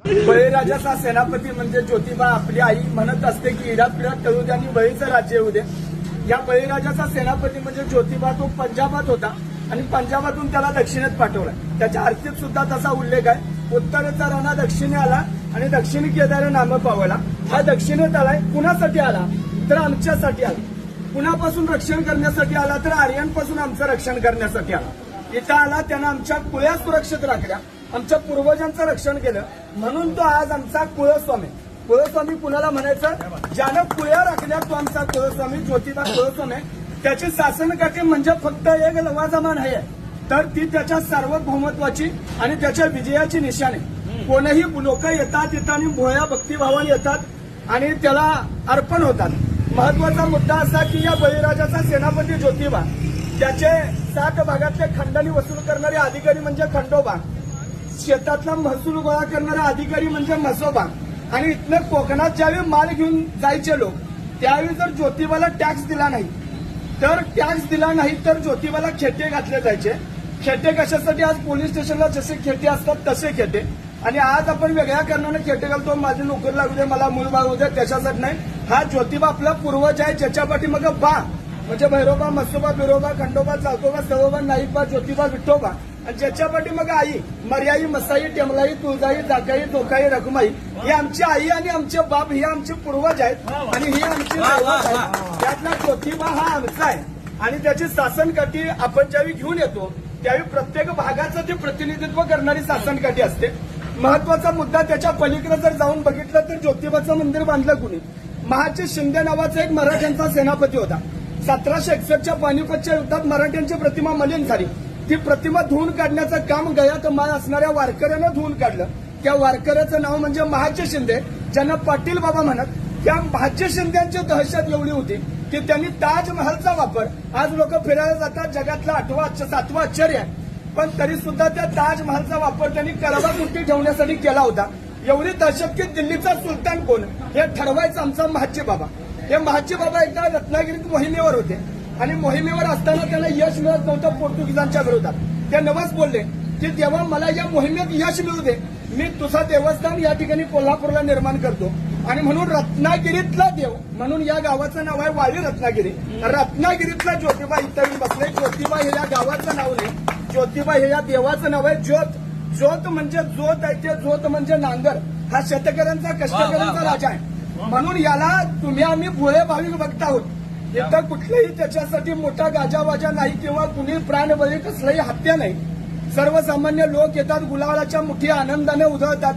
बळीराजाचा सेनापती म्हणजे ज्योतिबा आपली आई म्हणत असते की इरापिरात तळू द्या आणि बळीचं राज्य येऊ दे. या बळीराजाचा सेनापती म्हणजे ज्योतिबा तो पंजाबात होता आणि पंजाबातून त्याला दक्षिणेत पाठवला. त्याच्या आरतीत सुद्धा तसा उल्लेख आहे. उत्तरेचा राणा दक्षिणे आला आणि दक्षिणी केदार नाम पावला. हा दक्षिणेत आलाय कुणासाठी आला तर आमच्यासाठी आला. कुणापासून रक्षण करण्यासाठी आला तर आर्यांपासून आमचं रक्षण करण्यासाठी आला. इथं आला त्यानं आमच्या कुळ्या सुरक्षित राखल्या, आमच्या पूर्वजांचं रक्षण केलं म्हणून तो आज आमचा कुळस्वामी. कुळस्वामी कुणाला म्हणायचं? ज्यानं कुळ्या राखल्या तो आमचा कुळस्वामी, ज्योतिबा कुळस्वामी. त्याची शासनकाठी म्हणजे फक्त एक लवाजमान आहे तर ती त्याच्या सार्वभौमत्वाची आणि त्याच्या विजयाची निशाणी. कोणीही लोक येतात इथं आणि भोळ्या भक्तिभावाने येतात आणि त्याला अर्पण होतात. महत्वाचा मुद्दा असा की या बळीराजाचा सेनापती ज्योतिबा, त्याचे 7 भागातले खंडणी वसूल करणारे अधिकारी म्हणजे खंडोबा, शेतातला महसूल गोळा करणारा अधिकारी म्हणजे म्हसोबा आणि इथनं कोकणात ज्यावेळी माल घेऊन जायचे लोक त्यावेळी जर ज्योतिबाला टॅक्स दिला नाही तर ज्योतिबाला खेटे घातले जायचे. खेटे कशासाठी? आज पोलीस स्टेशनला जसे खेटे असतात तसे खेटे. आणि आज आपण वेगळ्या कारणाने खेटे घालतो, माझी नोकरी लागू दे, मला मूल बाळ होऊ दे, त्याच्यासाठी नाही. हा ज्योतिबा आपला पूर्वज आहे ज्याच्या पाठीमागे बा म्हणजे भैरोबा, मसोबा, बिरोबा, खंडोबा, चाकोबा, सवोबा, नाईकबा, ज्योतिबा, विठोबा आणि ज्याच्या पाठीमागे आई मर्याई, मसाई, टेमलाई, तुळजाई, जागाई, दोकाई, रघुमाई ही आमची आई आणि आमचे बाप ही आमचे पूर्वज आहेत आणि ही आमची दैवत आहे. त्यातला ज्योतिबा हा आमचा आहे आणि त्याची शासनकाठी आपण ज्यावेळी घेऊन येतो त्यावेळी प्रत्येक भागाचं ते प्रतिनिधित्व करणारी शासनकाठी असते. महत्वाचा मुद्दा त्याच्या पलीकडे जर जाऊन बघितलं तर ज्योतिबाचं मंदिर बांधलं कुणी? महाजी शिंदे नावाचा एक मराठ्यांचा सेनापती होता. 1761च्या पानिपतच्या युद्धात मराठ्यांची प्रतिमा मलिन झाली. ती प्रतिमा धुवून काढण्याचं काम गयात माळ असणाऱ्या वारकऱ्यानं धुवून काढलं. त्या वारकऱ्याचं नाव म्हणजे महाजी शिंदे, ज्यांना पाटील बाबा म्हणत. त्या महाजी शिंदेची दहशत एवढी होती की त्यांनी ताजमहलचा वापर, आज लोक फिरायला जातात जगातलं 7वं आश्चर्य आहे, पण तरी सुद्धा त्या ताजमहलचा वापर त्यांनी कळवामुठी ठेवण्यासाठी केला होता. एवढी दहशत की दिल्लीचा सुलतान कोण हे ठरवायचं आमचा महाजी बाबा. हे महाजी बाबा एकदा रत्नागिरीत मोहिमेवर होते आणि मोहिमेवर असताना त्यांना यश मिळत नव्हतं पोर्तुगीजांच्या विरोधात. ते नवस बोलले की तेव्हा मला या मोहिमेत यश मिळू दे, मी तुझा देवस्थान या ठिकाणी कोल्हापूरला निर्माण करतो. आणि म्हणून रत्नागिरीतला देव म्हणून या गावाचं नाव आहे वाडी रत्नागिरी. रत्नागिरीतला ज्योतिबा इथं बसले. ज्योतिबा हे या गावाचं नाव नाही, ज्योतिबा हे या देवाचं नाव आहे. ज्योत म्हणजे ज्योत आहे, ते ज्योत म्हणजे नांगर. हा शेतकऱ्यांचा कष्टकऱ्यांचा राजा आहे. म्हणून याला तुम्ही आम्ही भोळे भाविक बघत आहोत. इथं कुठलेही त्याच्यासाठी मोठा गाजावाजा नाही किंवा कुणी प्राणबळी कसलाही हत्या नाही. सर्वसामान्य लोक येतात, गुलालाच्या मुठी आनंदाने उधळतात.